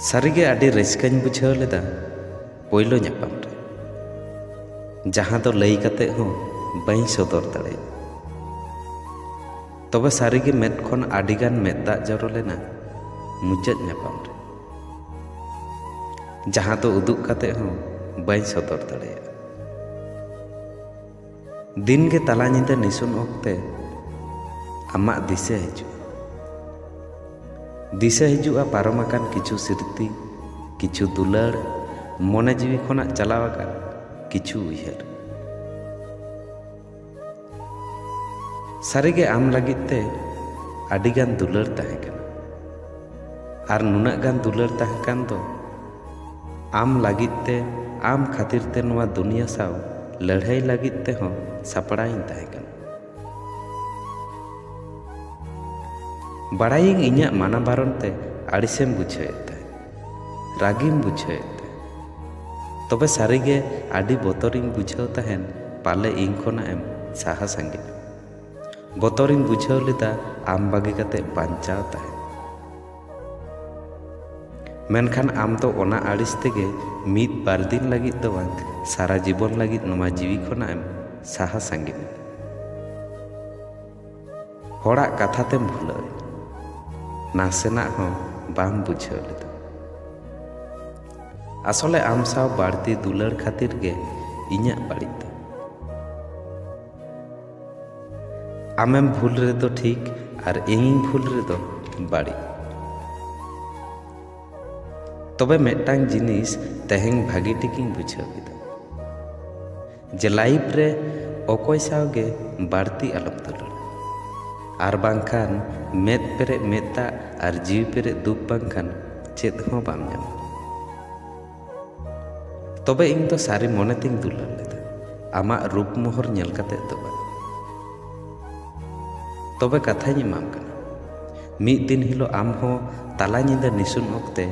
सारिगे आडि रस्काኝ बुझाव लेदा पयलो ᱧᱟᱯᱟᱢ रे जहाँ दो लई कते हो बाई सदर दाड़े तबे सारिगे मेद खन आडिगान मेद दाग जरो लेना मुचाद ᱧᱟᱯᱟᱢ रे जहाँ दो उदुग कते हो बाई सदर दाड़े दिन के तला निदा निसुन ओक्ते आमा दिसे हिजुआ पारमाकान किछु सिरती किछु दुलाड़ मने जीवी खना चलावाकान किछु उयहर सारिगे आम लागिते आडिगान दुलाड़ ताहेकान आर नुना गान दुलाड़ ताहेकान दो आम लागिते आम खातिरते नवा दुनिया साव लड़ाई लागिते हो सापड़ाइन ताहेकान बड़ाइंग इन्या माना बारनते आड़िसेम बुझाएते रागिम बुझाएते तबे सारिगे आडि बतरिंग बुझाव ताहेन पाले इं खना एम साहा सांगे बतरिंग बुझाव लेदा आम बागी कते बांचाव ताहेन मेनखान आम तो ओना आड़िस तेगे मीद बार दिन लागित दो बांग सारा जीवन लागित नोमा जीवी खना एम साहा सांगे होड़ा कथा तेम भुलावे नासेना हो बाम बुझाव लेदा आसले आम साव बाड़ती दुलाड़ खातिर गे इन्या बाड़ित दो आमेम भूल रे दो ठीक और इᱧ भूल रे दो बाड़ी तबे मेटांग जिनिस तेहें भागी टिकिंग बुझाव केदा जे लाइफ रे अकय सावगे बाड़ती आलम दुलाड़ आर बांखान मेद पेरे मेता और जीव पेरे दुख बांखान चेद हो बाम ᱧᱟᱢᱟ तबे ᱤᱧ ᱫᱚ सारी मने तिंग दुलाड़ लेदा आमा रूप मोहर नेल कते दो बा तबे कथाᱧ एमाम कना मिद दिन हिलो आम हो ताला ᱧᱤᱫᱟᱹ निसुन ओक्ते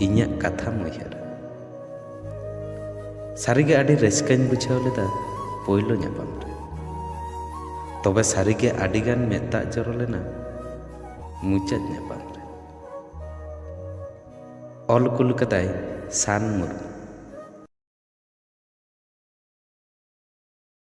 इन्या कथा उयहारा सारिगे आडि रस्काኝ बुझाव लेदा पयलो ᱧᱟᱯᱟᱢ रे तबे सारिगे आडिगान मेद दाग जरो लेना मुचाद ᱧᱟᱯᱟᱢ रे ऑल कुल कदाय सान मुर्मू।